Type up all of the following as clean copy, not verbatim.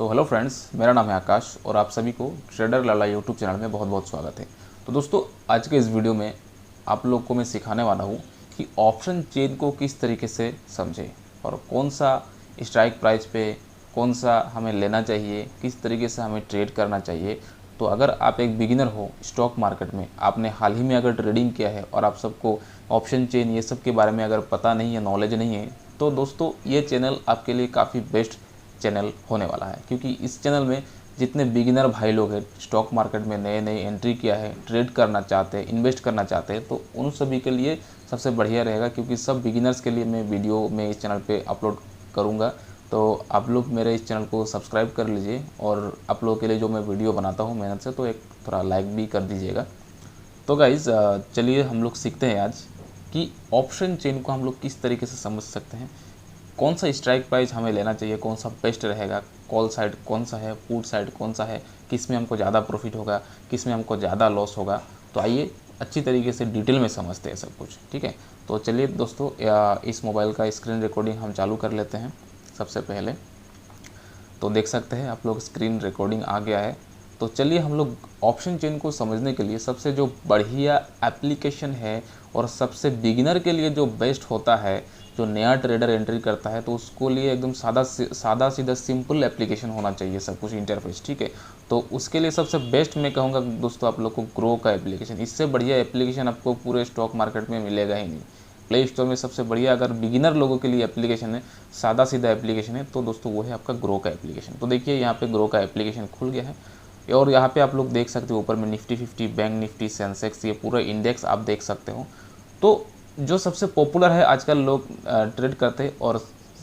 Hello friends, मेरा नाम है आकाश और आप सभी को ट्रेडर लाला यूट्यूब चैनल में बहुत बहुत स्वागत है। तो दोस्तों, आज के इस वीडियो में आप लोग को मैं सिखाने वाला हूँ कि ऑप्शन चेन को किस तरीके से समझें और कौन सा स्ट्राइक प्राइस पे कौन सा हमें लेना चाहिए, किस तरीके से हमें ट्रेड करना चाहिए। तो अगर आप एक बिगिनर हो स्टॉक मार्केट में, आपने हाल ही में अगर ट्रेडिंग किया है और आप सबको ऑप्शन चेन ये सब के बारे में अगर पता नहीं है, नॉलेज नहीं है, तो दोस्तों ये चैनल आपके लिए काफ़ी बेस्ट चैनल होने वाला है। क्योंकि इस चैनल में जितने बिगिनर भाई लोग हैं, स्टॉक मार्केट में नए नए एंट्री किया है, ट्रेड करना चाहते हैं, इन्वेस्ट करना चाहते हैं, तो उन सभी के लिए सबसे बढ़िया रहेगा। क्योंकि सब बिगिनर्स के लिए मैं वीडियो में इस चैनल पे अपलोड करूँगा। तो आप लोग मेरे इस चैनल को सब्सक्राइब कर लीजिए और आप लोगों के लिए जो मैं वीडियो बनाता हूँ मेहनत से, तो एक थोड़ा लाइक भी कर दीजिएगा। तो गाइज़, चलिए हम लोग सीखते हैं आज कि ऑप्शन चेन को हम लोग किस तरीके से समझ सकते हैं, कौन सा स्ट्राइक प्राइस हमें लेना चाहिए, कौन सा बेस्ट रहेगा, कॉल साइड कौन सा है, पुट साइड कौन सा है, किस में हमको ज़्यादा प्रॉफिट होगा, किस में हमको ज़्यादा लॉस होगा। तो आइए अच्छी तरीके से डिटेल में समझते हैं सब कुछ, ठीक है। तो चलिए दोस्तों, इस मोबाइल का स्क्रीन रिकॉर्डिंग हम चालू कर लेते हैं। सबसे पहले तो देख सकते हैं आप लोग, स्क्रीन रिकॉर्डिंग आ गया है। तो चलिए हम लोग ऑप्शन चेन को समझने के लिए सबसे जो बढ़िया एप्लीकेशन है और सबसे बिगिनर के लिए जो बेस्ट होता है, जो नया ट्रेडर एंट्री करता है, तो उसको लिए एकदम सादा सीधा सिंपल एप्लीकेशन होना चाहिए, सब कुछ इंटरफेस, ठीक है। तो उसके लिए सबसे बेस्ट मैं कहूँगा दोस्तों आप लोग को ग्रो का एप्लीकेशन। इससे बढ़िया एप्लीकेशन आपको पूरे स्टॉक मार्केट में मिलेगा ही नहीं। प्ले स्टोर में सबसे बढ़िया अगर बिगिनर लोगों के लिए एप्लीकेशन है, सादा सीधा एप्लीकेशन है, तो दोस्तों वो है आपका ग्रो का एप्लीकेशन। तो देखिए यहाँ पे ग्रो का एप्लीकेशन खुल गया है और यहाँ पे आप लोग देख सकते हो ऊपर में निफ्टी 50, बैंक निफ्टी, सेंसेक्स, ये पूरा इंडेक्स आप देख सकते हो। तो जो सबसे पॉपुलर है आजकल लोग ट्रेड करते हैं। और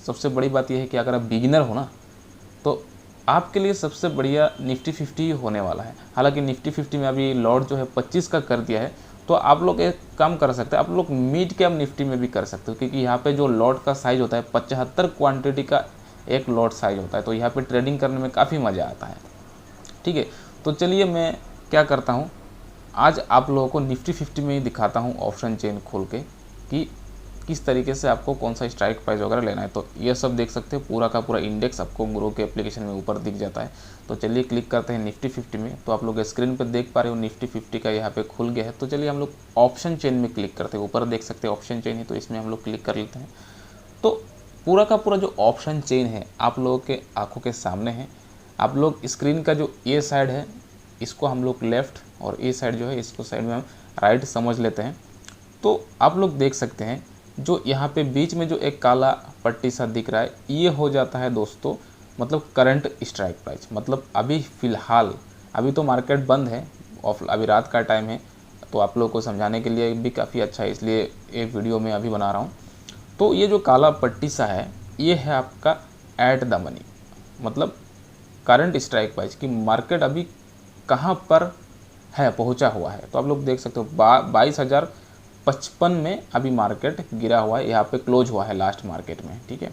सबसे बड़ी बात यह है कि अगर आप बिगिनर हो ना, तो आपके लिए सबसे बढ़िया निफ्टी 50 ही होने वाला है। हालांकि निफ्टी 50 में अभी लॉट जो है 25 का कर दिया है, तो आप लोग एक काम कर सकते हैं, आप लोग मिड कैप निफ्टी में भी कर सकते हो। क्योंकि यहाँ पे जो लॉट का साइज़ होता है 75 क्वांटिटी का एक लॉट साइज होता है, तो यहाँ पे ट्रेडिंग करने में काफ़ी मज़ा आता है, ठीक है। तो चलिए मैं क्या करता हूँ, आज आप लोगों को निफ्टी 50 में ही दिखाता हूँ ऑप्शन चेन खोल के कि किस तरीके से आपको कौन सा स्ट्राइक प्राइस वगैरह लेना है। तो ये सब देख सकते हैं, पूरा का पूरा इंडेक्स आपको ग्रो के एप्लीकेशन में ऊपर दिख जाता है। तो चलिए क्लिक करते हैं निफ्टी 50 में। तो आप लोग स्क्रीन पर देख पा रहे हो निफ्टी 50 का यहाँ पे खुल गया है। तो चलिए हम लोग ऑप्शन चेन में क्लिक करते हैं। ऊपर देख सकते हैं ऑप्शन चेन है, तो इसमें हम लोग क्लिक कर लेते हैं। तो पूरा का पूरा जो ऑप्शन चेन है आप लोगों के आंखों के सामने है। आप लोग स्क्रीन का जो ये साइड है इसको हम लोग लेफ़्ट और ये साइड जो है इसको साइड में हम राइट समझ लेते हैं। तो आप लोग देख सकते हैं जो यहाँ पे बीच में जो एक काला पट्टी सा दिख रहा है, ये हो जाता है दोस्तों मतलब करंट स्ट्राइक प्राइस। मतलब अभी फ़िलहाल, अभी तो मार्केट बंद है, अभी रात का टाइम है, तो आप लोगों को समझाने के लिए भी काफ़ी अच्छा है, इसलिए एक वीडियो में अभी बना रहा हूँ। तो ये जो काला पट्टी सा है, ये है आपका एट द मनी, मतलब करंट स्ट्राइक प्राइस की मार्केट अभी कहाँ पर है, पहुँचा हुआ है। तो आप लोग देख सकते हो 22,055 में अभी मार्केट गिरा हुआ है, यहाँ पे क्लोज हुआ है लास्ट मार्केट में, ठीक है।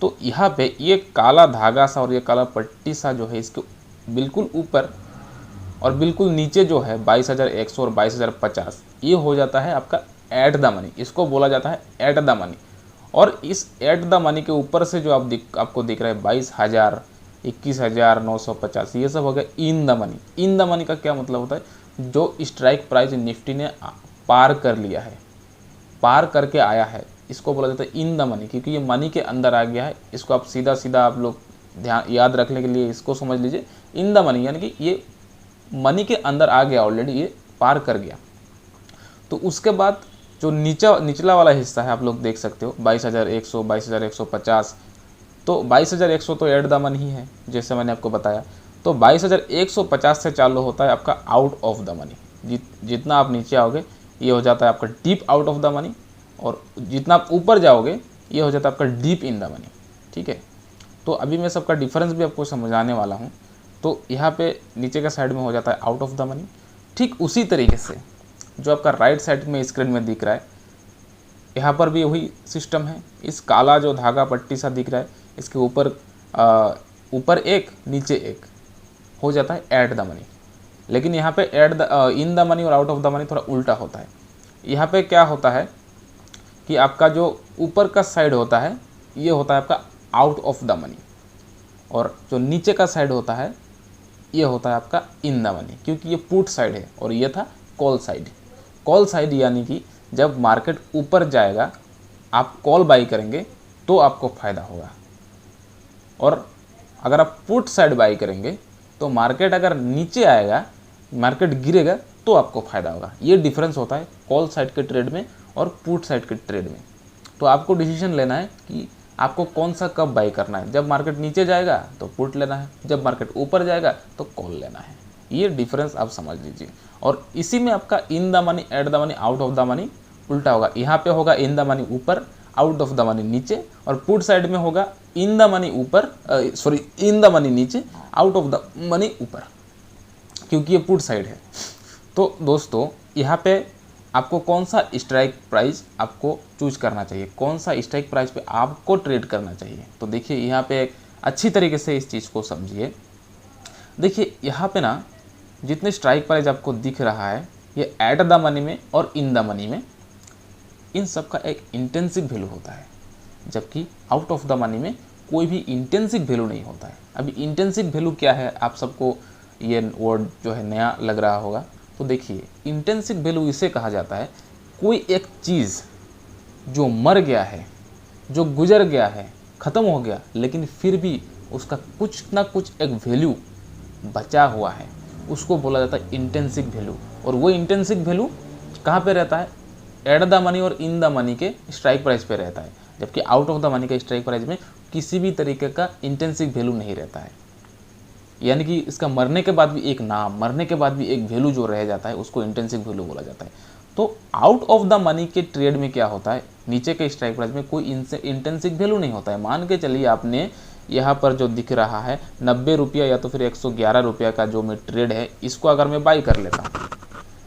तो यहाँ पे ये काला धागा सा और ये काला पट्टी सा जो है, इसके बिल्कुल ऊपर और बिल्कुल नीचे जो है 22,100 और 22,050, ये हो जाता है आपका एट द मनी। इसको बोला जाता है एट द मनी। और इस एट द मनी के ऊपर से जो आपको दिख रहा है 22,000, 21,950, ये सब हो गया in the money. In the money का क्या मतलब होता है, जो स्ट्राइक प्राइस निफ्टी ने पार कर लिया है, पार करके आया है, इसको बोला जाता है इन द मनी। क्योंकि ये मनी के अंदर आ गया है, इसको आप सीधा सीधा आप लोग ध्यान याद रखने के लिए इसको समझ लीजिए इन द मनी, यानी कि ये मनी के अंदर आ गया ऑलरेडी, ये पार कर गया। तो उसके बाद जो निचला वाला हिस्सा है आप लोग देख सकते हो 22,100, 22,150, तो 22,100 तो एट द मनी ही है जैसे मैंने आपको बताया। तो 22,150 से चालू होता है आपका आउट ऑफ द मनी। जितना आप नीचे आओगे ये हो जाता है आपका deep out of the money, और जितना आप ऊपर जाओगे ये हो जाता है आपका डीप इन द मनी, ठीक है। तो अभी मैं सबका डिफरेंस भी आपको समझाने वाला हूँ। तो यहाँ पे नीचे का साइड में हो जाता है आउट ऑफ द मनी। ठीक उसी तरीके से जो आपका राइट साइड में स्क्रीन में दिख रहा है, यहाँ पर भी वही सिस्टम है। इस काला जो धागा पट्टी सा दिख रहा है, इसके ऊपर एक नीचे एक हो जाता है एट द मनी। लेकिन यहाँ पे इन द मनी और आउट ऑफ द मनी थोड़ा उल्टा होता है। यहाँ पे क्या होता है कि आपका जो ऊपर का साइड होता है ये होता है आपका आउट ऑफ द मनी, और जो नीचे का साइड होता है ये होता है आपका इन द मनी, क्योंकि ये पुट साइड है और ये था कॉल साइड। कॉल साइड यानी कि जब मार्केट ऊपर जाएगा आप कॉल बाई करेंगे तो आपको फ़ायदा होगा, और अगर आप पुट साइड बाई करेंगे तो मार्केट अगर नीचे आएगा, मार्केट गिरेगा तो आपको फ़ायदा होगा। ये डिफरेंस होता है कॉल साइड के ट्रेड में और पुट साइड के ट्रेड में। तो आपको डिसीजन लेना है कि आपको कौन सा कब बाई करना है। जब मार्केट नीचे जाएगा तो पुट लेना है, जब मार्केट ऊपर जाएगा तो कॉल लेना है। ये डिफरेंस आप समझ लीजिए। और इसी में आपका in the money, at the money, out of the money उल्टा होगा। यहाँ पे होगा इन द मनी ऊपर, आउट ऑफ द मनी नीचे, और पुट साइड में होगा इन द मनी ऊपर, इन द मनी नीचे, आउट ऑफ द मनी ऊपर, क्योंकि ये पुट साइड है। तो दोस्तों यहाँ पे आपको कौन सा स्ट्राइक प्राइस आपको चूज करना चाहिए, कौन सा स्ट्राइक प्राइस पे आपको ट्रेड करना चाहिए। तो देखिए यहाँ पे एक अच्छी तरीके से इस चीज़ को समझिए। देखिए यहाँ पे ना जितने स्ट्राइक प्राइस आपको दिख रहा है ये एट द मनी में और इन द मनी में, इन सब का एक इंटेंसिव वैल्यू होता है, जबकि आउट ऑफ द मनी में कोई भी इंटेंसिव वैल्यू नहीं होता है। अभी इंटेंसिव वैल्यू क्या है, आप सबको ये वर्ड जो है नया लग रहा होगा। तो देखिए इंटेंसिव वैल्यू इसे कहा जाता है, कोई एक चीज़ जो मर गया है, जो गुजर गया है, ख़त्म हो गया, लेकिन फिर भी उसका कुछ ना कुछ एक वैल्यू बचा हुआ है, उसको बोला जाता है इंटेंसिव वैल्यू। और वो इंटेंसिव वैल्यू कहाँ पे रहता है, एट द मनी और इन द मनी के स्ट्राइक प्राइस पे रहता है, जबकि आउट ऑफ द मनी के स्ट्राइक प्राइस में किसी भी तरीके का इंटेंसिव वैल्यू नहीं रहता है। यानी कि इसका मरने के बाद भी एक नाम, मरने के बाद भी एक वैल्यू जो रह जाता है उसको इंटेंसिव वैल्यू बोला जाता है। तो आउट ऑफ द मनी के ट्रेड में क्या होता है, नीचे के स्ट्राइक प्राइस में कोई इंटेंसिव वैल्यू नहीं होता है। मान के चलिए आपने यहाँ पर जो दिख रहा है 90 रुपया या तो फिर 111 रुपया का जो मैं ट्रेड है, इसको अगर मैं बाई कर लेता हूँ,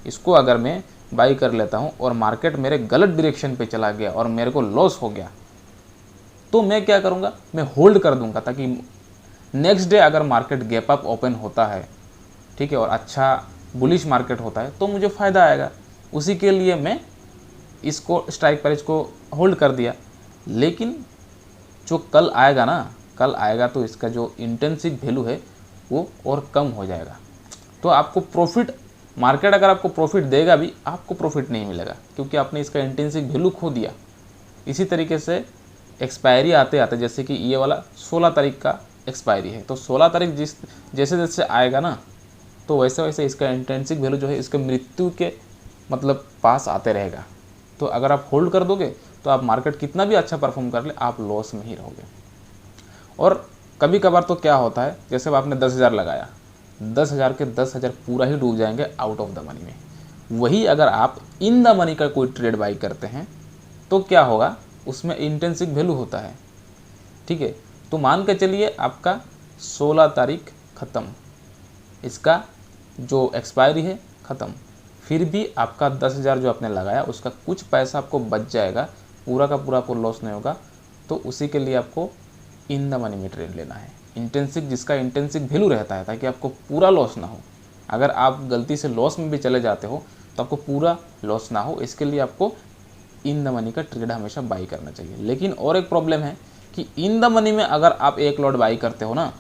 इसको अगर मैं बाई कर लेता हूँ और मार्केट मेरे गलत डायरेक्शन पे चला गया और मेरे को लॉस हो गया, तो मैं क्या करूँगा, मैं होल्ड कर दूंगा, ताकि नेक्स्ट डे अगर मार्केट गैप अप ओपन होता है, ठीक है, और अच्छा बुलिश मार्केट होता है तो मुझे फ़ायदा आएगा। उसी के लिए मैं इसको स्ट्राइक प्राइस को होल्ड कर दिया। लेकिन जो कल आएगा ना, कल आएगा तो इसका जो इंटेंसिव वैल्यू है वो और कम हो जाएगा। तो आपको प्रॉफिट, मार्केट अगर आपको प्रॉफिट देगा भी, आपको प्रॉफिट नहीं मिलेगा, क्योंकि आपने इसका इंटेंसिव वैल्यू खो दिया। इसी तरीके से एक्सपायरी आते आते, जैसे कि ये वाला 16 तारीख का एक्सपायरी है, तो 16 तारीख जैसे जैसे आएगा ना, तो वैसे वैसे इसका इंटेंसिव वैल्यू जो है इसके मृत्यु के मतलब पास आते रहेगा। तो अगर आप होल्ड कर दोगे तो आप मार्केट कितना भी अच्छा परफॉर्म कर ले, आप लॉस में ही रहोगे। और कभी कभार तो क्या होता है, जैसे आपने 10,000 लगाया, 10,000 के 10,000 पूरा ही डूब जाएंगे आउट ऑफ द मनी में। वही अगर आप इन द मनी का कोई ट्रेड बाई करते हैं तो क्या होगा, उसमें इंटेंसिव वैल्यू होता है, ठीक है। तो मान के चलिए आपका 16 तारीख ख़त्म, इसका जो एक्सपायरी है ख़त्म, फिर भी आपका 10,000 जो आपने लगाया उसका कुछ पैसा आपको बच जाएगा, पूरा का पूरा आपको लॉस नहीं होगा। तो उसी के लिए आपको इन द मनी में ट्रेड लेना है, इंटेंसिव, जिसका इंटेंसिव वैल्यू रहता है, ताकि आपको पूरा लॉस ना हो। अगर आप गलती से लॉस में भी चले जाते हो तो आपको पूरा लॉस ना हो, इसके लिए आपको इन द मनी का ट्रेड हमेशा बाई करना चाहिए। लेकिन और एक प्रॉब्लम है कि इन द मनी में अगर आप एक लॉट बाई करते हो ना,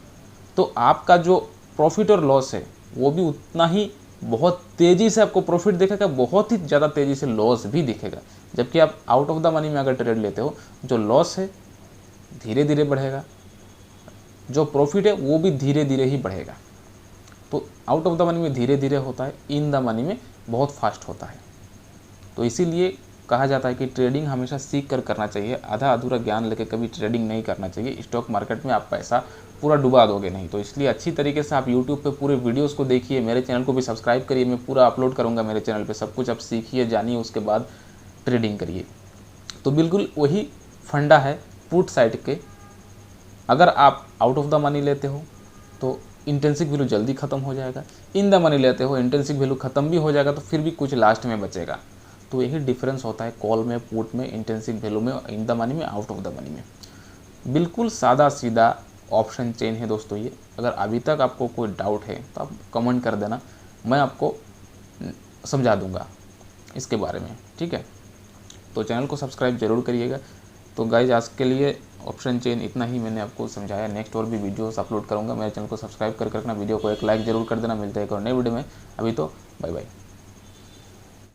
तो आपका जो प्रॉफिट और लॉस है वो भी उतना ही बहुत तेज़ी से आपको प्रॉफिट दिखेगा, बहुत ही ज़्यादा तेज़ी से लॉस भी दिखेगा। जबकि आप आउट ऑफ द मनी में अगर ट्रेड लेते हो, जो लॉस है धीरे धीरे बढ़ेगा, जो प्रॉफिट है वो भी धीरे धीरे ही बढ़ेगा। तो आउट ऑफ द मनी में धीरे धीरे होता है, इन द मनी में बहुत फास्ट होता है। तो इसीलिए कहा जाता है कि ट्रेडिंग हमेशा सीख कर करना चाहिए, आधा अधूरा ज्ञान लेके कभी ट्रेडिंग नहीं करना चाहिए। स्टॉक मार्केट में आप पैसा पूरा डुबा दोगे नहीं। तो इसलिए अच्छी तरीके से आप यूट्यूब पे पूरे वीडियोस को देखिए, मेरे चैनल को भी सब्सक्राइब करिए, मैं पूरा अपलोड करूँगा मेरे चैनल पे, सब कुछ आप सीखिए, जानिए, उसके बाद ट्रेडिंग करिए। तो बिल्कुल वही फंडा है पुट साइड के। अगर आप आउट ऑफ द मनी लेते हो तो इंटेंसिव वैल्यू जल्दी ख़त्म हो जाएगा, इन द मनी लेते हो इंटेंसिव वैल्यू ख़त्म भी हो जाएगा, तो फिर भी कुछ लास्ट में बचेगा। तो यही डिफरेंस होता है कॉल में, पुट में, इंटेंसिव वैल्यू में, इन द मनी में, आउट ऑफ द मनी में। बिल्कुल सादा सीधा ऑप्शन चेन है दोस्तों ये। अगर अभी तक आपको कोई डाउट है तो आप कमेंट कर देना, मैं आपको समझा दूंगा इसके बारे में, ठीक है। तो चैनल को सब्सक्राइब जरूर करिएगा। तो गाइज आज के लिए ऑप्शन चेन इतना ही मैंने आपको समझाया। नेक्स्ट और भी वीडियोस अपलोड करूँगा। मेरे चैनल को सब्सक्राइब करके रखना, वीडियो को एक लाइक ज़रूर कर देना। मिलते हैं एक और नए वीडियो में। अभी तो बाय बाय।